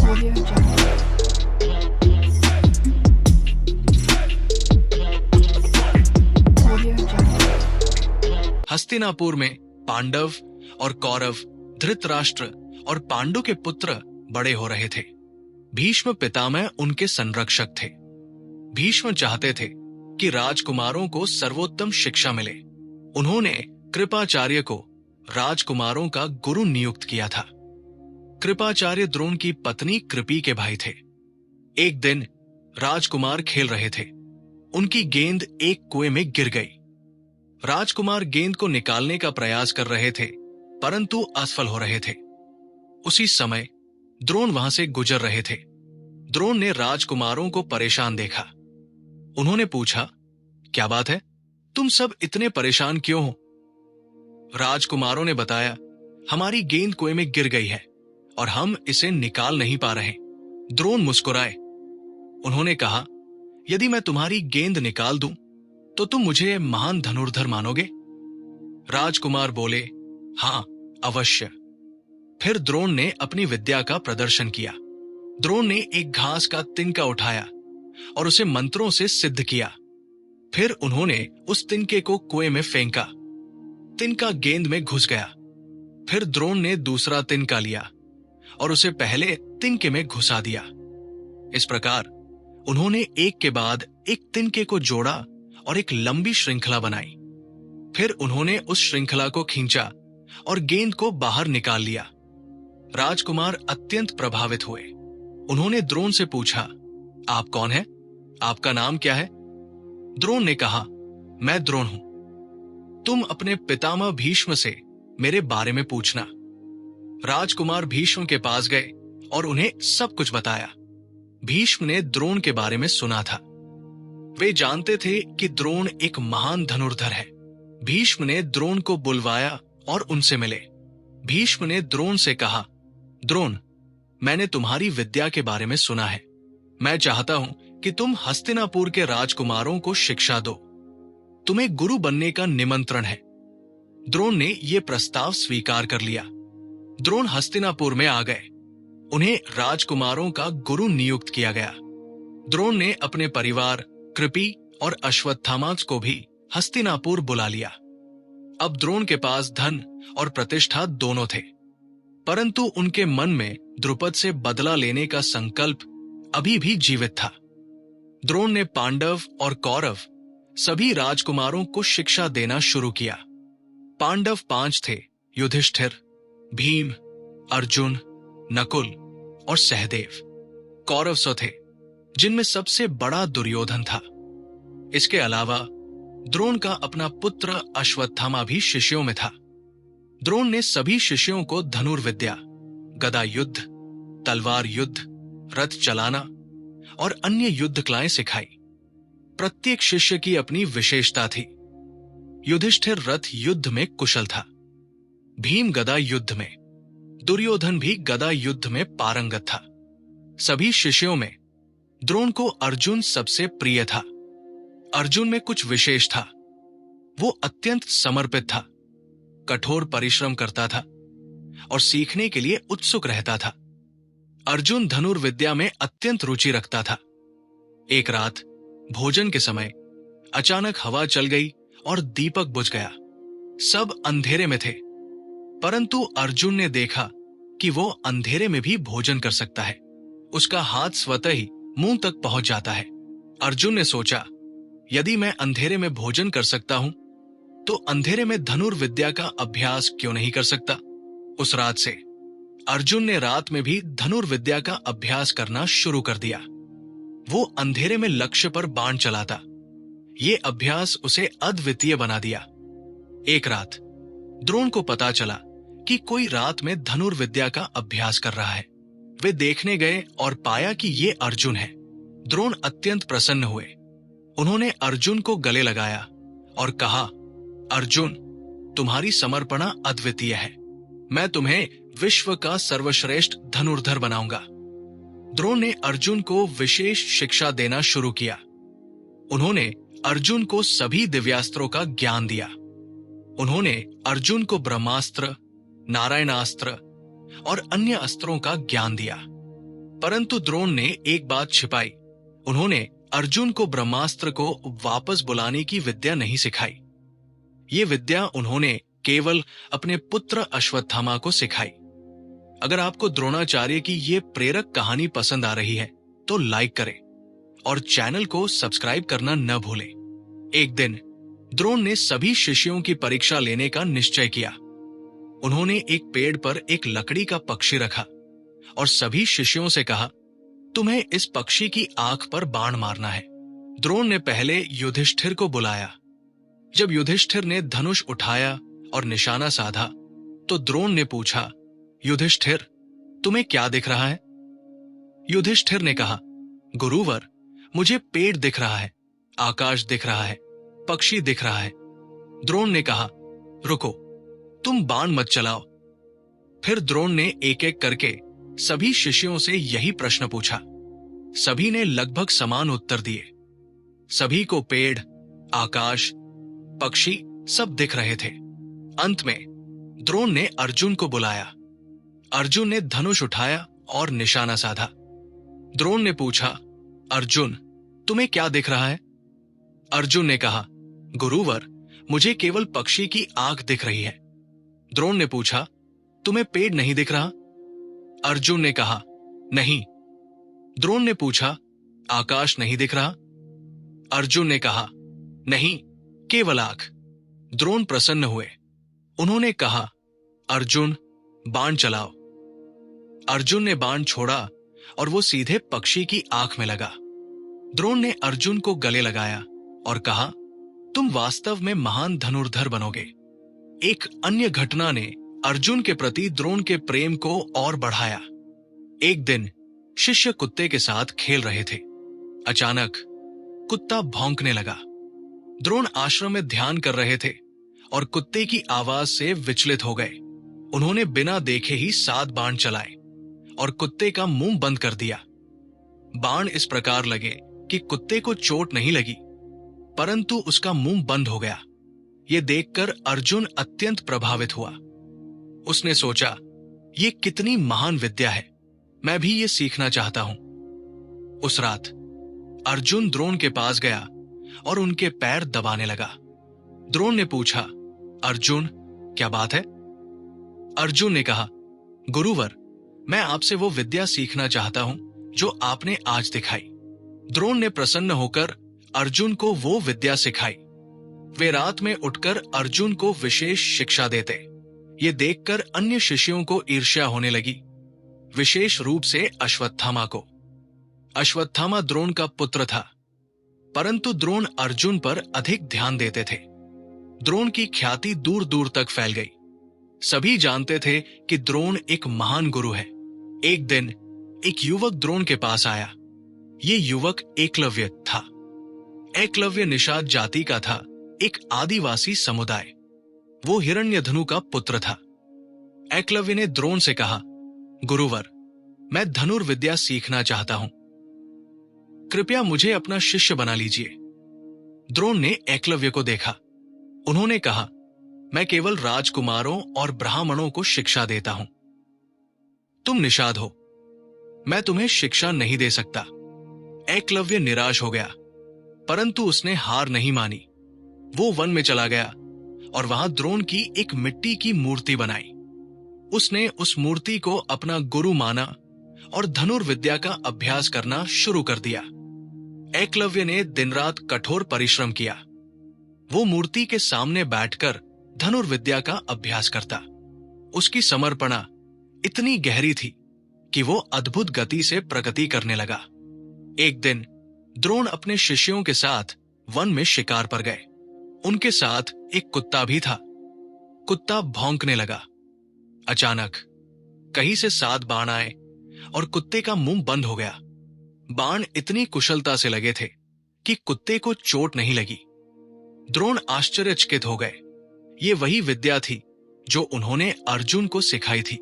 Audio Jungle. Audio Jungle. Hastinapur में पांडव और कौरव, धृतराष्ट्र और पांडु के पुत्र बड़े हो रहे थे। भीष्म पितामह उनके संरक्षक थे। भीष्म चाहते थे कि राजकुमारों को सर्वोत्तम शिक्षा मिले। उन्होंने कृपाचार्य को राजकुमारों का गुरु नियुक्त किया था। कृपाचार्य द्रोण की पत्नी कृपी के भाई थे। एक दिन राजकुमार खेल रहे थे। उनकी गेंद एक कुएं में गिर गई। राजकुमार गेंद को निकालने का प्रयास कर रहे थे, परंतु असफल हो रहे थे। उसी समय द्रोण वहां से गुजर रहे थे। द्रोण ने राजकुमारों को परेशान देखा। उन्होंने पूछा, क्या बात है? तुम सब इतने परेशान क्यों हो? राजकुमारों ने बताया, हमारी गेंद कुएं में गिर गई है और हम इसे निकाल नहीं पा रहे। द्रोण मुस्कुराए। उन्होंने कहा, यदि मैं तुम्हारी गेंद निकाल दूं तो तुम मुझे महान धनुर्धर मानोगे? राजकुमार बोले, हां, अवश्य। फिर द्रोण ने अपनी विद्या का प्रदर्शन किया। द्रोण ने एक घास का तिनका उठाया और उसे मंत्रों से सिद्ध किया। फिर उन्होंने उस तिनके को कुएं में फेंका। तिनका गेंद में घुस गया। फिर द्रोण ने दूसरा तिनका लिया और उसे पहले तिनके में घुसा दिया। इस प्रकार उन्होंने एक के बाद एक तिनके को जोड़ा और एक लंबी श्रृंखला बनाई। फिर उन्होंने उस श्रृंखला को खींचा और गेंद को बाहर निकाल लिया। राजकुमार अत्यंत प्रभावित हुए। उन्होंने द्रोण से पूछा, आप कौन हैं? आपका नाम क्या है? द्रोण ने कहा, मैं द्रोण हूं। तुम अपने पितामह भीष्म से मेरे बारे में पूछना। राजकुमार भीष्म के पास गए और उन्हें सब कुछ बताया। भीष्म ने द्रोण के बारे में सुना था। वे जानते थे कि द्रोण एक महान धनुर्धर है। भीष्म ने द्रोण को बुलवाया और उनसे मिले। भीष्म ने द्रोण से कहा, द्रोण, मैंने तुम्हारी विद्या के बारे में सुना है। मैं चाहता हूं कि तुम हस्तिनापुर के राजकुमारों को शिक्षा दो। तुम्हें गुरु बनने का निमंत्रण है। द्रोण ने यह प्रस्ताव स्वीकार कर लिया। द्रोण हस्तिनापुर में आ गए। उन्हें राजकुमारों का गुरु नियुक्त किया गया। द्रोण ने अपने परिवार कृपी और अश्वत्थामा को भी हस्तिनापुर बुला लिया। अब द्रोण के पास धन और प्रतिष्ठा दोनों थे, परंतु उनके मन में द्रुपद से बदला लेने का संकल्प अभी भी जीवित था। द्रोण ने पांडव और कौरव सभी राजकुमारों को शिक्षा देना शुरू किया। पांडव 5 थे, युधिष्ठिर, भीम, अर्जुन, नकुल और सहदेव। कौरव 100 थे, जिनमें सबसे बड़ा दुर्योधन था। इसके अलावा द्रोण का अपना पुत्र अश्वत्थामा भी शिष्यों में था। द्रोण ने सभी शिष्यों को धनुर्विद्या, गदा युद्ध, तलवार युद्ध, रथ चलाना और अन्य युद्ध कलाएं सिखाई। प्रत्येक शिष्य की अपनी विशेषता थी। युधिष्ठिर रथ युद्ध में कुशल था, भीम गदा युद्ध में, दुर्योधन भी गदा युद्ध में पारंगत था। सभी शिष्यों में द्रोण को अर्जुन सबसे प्रिय था। अर्जुन में कुछ विशेष था। वो अत्यंत समर्पित था, कठोर परिश्रम करता था और सीखने के लिए उत्सुक रहता था। अर्जुन धनुर्विद्या में अत्यंत रुचि रखता था। एक रात भोजन के समय अचानक हवा चल गई और दीपक बुझ गया। सब अंधेरे में थे, परंतु अर्जुन ने देखा कि वो अंधेरे में भी भोजन कर सकता है। उसका हाथ स्वतः ही मुंह तक पहुंच जाता है। अर्जुन ने सोचा, यदि मैं अंधेरे में भोजन कर सकता हूं तो अंधेरे में धनुर्विद्या का अभ्यास क्यों नहीं कर सकता। उस रात से अर्जुन ने रात में भी धनुर्विद्या का अभ्यास करना शुरू कर दिया। वो अंधेरे में लक्ष्य पर बाण चलाता। ये अभ्यास उसे अद्वितीय बना दिया। एक रात द्रोण को पता चला कि कोई रात में धनुर्विद्या का अभ्यास कर रहा है। वे देखने गए और पाया कि ये अर्जुन है। द्रोण अत्यंत प्रसन्न हुए। उन्होंने अर्जुन को गले लगाया और कहा, अर्जुन, तुम्हारी समर्पणा अद्वितीय है। मैं तुम्हें विश्व का सर्वश्रेष्ठ धनुर्धर बनाऊंगा। द्रोण ने अर्जुन को विशेष शिक्षा देना शुरू किया। उन्होंने अर्जुन को सभी दिव्यास्त्रों का ज्ञान दिया। उन्होंने अर्जुन को ब्रह्मास्त्र, नारायणास्त्र और अन्य अस्त्रों का ज्ञान दिया। परंतु द्रोण ने एक बात छिपाई। उन्होंने अर्जुन को ब्रह्मास्त्र को वापस बुलाने की विद्या नहीं सिखाई। ये विद्या उन्होंने केवल अपने पुत्र अश्वत्थामा को सिखाई। अगर आपको द्रोणाचार्य की ये प्रेरक कहानी पसंद आ रही है तो लाइक करें और चैनल को सब्सक्राइब करना न भूलें। एक दिन द्रोण ने सभी शिष्यों की परीक्षा लेने का निश्चय किया। उन्होंने एक पेड़ पर एक लकड़ी का पक्षी रखा और सभी शिष्यों से कहा, तुम्हें इस पक्षी की आंख पर बाण मारना है। द्रोण ने पहले युधिष्ठिर को बुलाया। जब युधिष्ठिर ने धनुष उठाया और निशाना साधा तो द्रोण ने पूछा, युधिष्ठिर, तुम्हें क्या दिख रहा है? युधिष्ठिर ने कहा, गुरुवर, मुझे पेड़ दिख रहा है, आकाश दिख रहा है, पक्षी दिख रहा है। द्रोण ने कहा, रुको, तुम बाण मत चलाओ। फिर द्रोण ने एक एक करके सभी शिष्यों से यही प्रश्न पूछा। सभी ने लगभग समान उत्तर दिए। सभी को पेड़, आकाश, पक्षी सब दिख रहे थे। अंत में द्रोण ने अर्जुन को बुलाया। अर्जुन ने धनुष उठाया और निशाना साधा। द्रोण ने पूछा, अर्जुन, तुम्हें क्या दिख रहा है? अर्जुन ने कहा, गुरुवर, मुझे केवल पक्षी की आंख दिख रही है। द्रोण ने पूछा, तुम्हें पेड़ नहीं दिख रहा? अर्जुन ने कहा, नहीं। द्रोण ने पूछा, आकाश नहीं दिख रहा? अर्जुन ने कहा, नहीं, केवल आंख। द्रोण प्रसन्न हुए। उन्होंने कहा, अर्जुन, बाण चलाओ। अर्जुन ने बाण छोड़ा और वो सीधे पक्षी की आंख में लगा। द्रोण ने अर्जुन को गले लगाया और कहा, तुम वास्तव में महान धनुर्धर बनोगे। एक अन्य घटना ने अर्जुन के प्रति द्रोण के प्रेम को और बढ़ाया। एक दिन शिष्य कुत्ते के साथ खेल रहे थे। अचानक कुत्ता भौंकने लगा। द्रोण आश्रम में ध्यान कर रहे थे और कुत्ते की आवाज से विचलित हो गए। उन्होंने बिना देखे ही 7 बाण चलाए और कुत्ते का मुंह बंद कर दिया। बाण इस प्रकार लगे कि कुत्ते को चोट नहीं लगी, परंतु उसका मुंह बंद हो गया। यह देखकर अर्जुन अत्यंत प्रभावित हुआ। उसने सोचा, ये कितनी महान विद्या है, मैं भी ये सीखना चाहता हूं। उस रात अर्जुन द्रोण के पास गया और उनके पैर दबाने लगा। द्रोण ने पूछा, अर्जुन, क्या बात है? अर्जुन ने कहा, गुरुवर, मैं आपसे वो विद्या सीखना चाहता हूं जो आपने आज दिखाई। द्रोण ने प्रसन्न होकर अर्जुन को वो विद्या सिखाई। वे रात में उठकर अर्जुन को विशेष शिक्षा देते। ये देखकर अन्य शिष्यों को ईर्ष्या होने लगी, विशेष रूप से अश्वत्थामा को। अश्वत्थामा द्रोण का पुत्र था, परंतु द्रोण अर्जुन पर अधिक ध्यान देते थे। द्रोण की ख्याति दूर दूर तक फैल गई। सभी जानते थे कि द्रोण एक महान गुरु है। एक दिन एक युवक द्रोण के पास आया। ये युवक एकलव्य था। एकलव्य निषाद जाति का था, एक आदिवासी समुदाय। वो हिरण्यधनु का पुत्र था। एकलव्य ने द्रोण से कहा, गुरुवर, मैं धनुर्विद्या सीखना चाहता हूं, कृपया मुझे अपना शिष्य बना लीजिए। द्रोण ने एकलव्य को देखा। उन्होंने कहा, मैं केवल राजकुमारों और ब्राह्मणों को शिक्षा देता हूं। तुम निषाद हो, मैं तुम्हें शिक्षा नहीं दे सकता। एकलव्य निराश हो गया, परंतु उसने हार नहीं मानी। वो वन में चला गया और वहां द्रोण की एक मिट्टी की मूर्ति बनाई। उसने उस मूर्ति को अपना गुरु माना और धनुर्विद्या का अभ्यास करना शुरू कर दिया। एकलव्य ने दिन रात कठोर परिश्रम किया। वो मूर्ति के सामने बैठकर धनुर्विद्या का अभ्यास करता। उसकी समर्पणा इतनी गहरी थी कि वो अद्भुत गति से प्रगति करने लगा। एक दिन द्रोण अपने शिष्यों के साथ वन में शिकार पर गए। उनके साथ एक कुत्ता भी था। कुत्ता भौंकने लगा। अचानक कहीं से 7 बाण आए और कुत्ते का मुंह बंद हो गया। बाण इतनी कुशलता से लगे थे कि कुत्ते को चोट नहीं लगी। द्रोण आश्चर्यचकित हो गए। ये वही विद्या थी जो उन्होंने अर्जुन को सिखाई थी।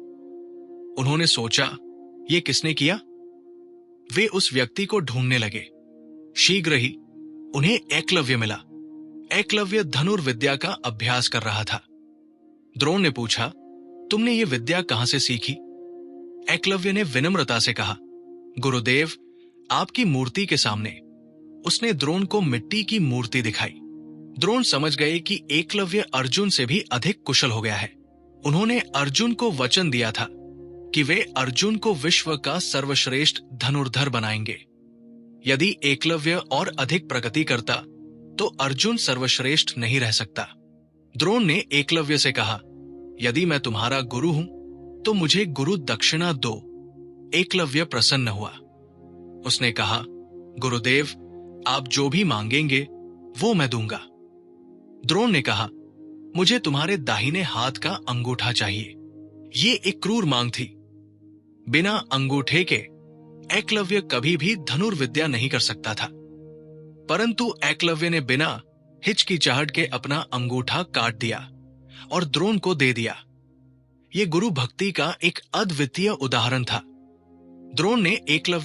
उन्होंने सोचा, ये किसने किया? वे उस व्यक्ति को ढूंढने लगे। शीघ्र ही उन्हें एकलव्य मिला। एकलव्य धनुर्विद्या का अभ्यास कर रहा था। द्रोण ने पूछा, तुमने ये विद्या कहां से सीखी? एकलव्य ने विनम्रता से कहा, गुरुदेव, आपकी मूर्ति के सामने। उसने द्रोण को मिट्टी की मूर्ति दिखाई। द्रोण समझ गए कि एकलव्य अर्जुन से भी अधिक कुशल हो गया है। उन्होंने अर्जुन को वचन दिया था कि वे अर्जुन को विश्व का सर्वश्रेष्ठ धनुर्धर बनाएंगे। यदि एकलव्य और अधिक प्रगति करता तो अर्जुन सर्वश्रेष्ठ नहीं रह सकता। द्रोण ने एकलव्य से कहा, यदि मैं तुम्हारा गुरु हूं तो मुझे गुरु दक्षिणा दो। एकलव्य प्रसन्न हुआ। उसने कहा, गुरुदेव, आप जो भी मांगेंगे वो मैं दूंगा। द्रोण ने कहा, मुझे तुम्हारे दाहिने हाथ का अंगूठा चाहिए। ये एक क्रूर मांग थी। बिना अंगूठे के एकलव्य कभी भी धनुर्विद्या नहीं कर सकता था। परंतु एकलव्य ने बिना हिचकिचाहट के अपना अंगूठा काट दिया और द्रोण को दे दिया। ये गुरु भक्ति का एक अद्वितीय उदाहरण था। द्रोण ने एकलव्य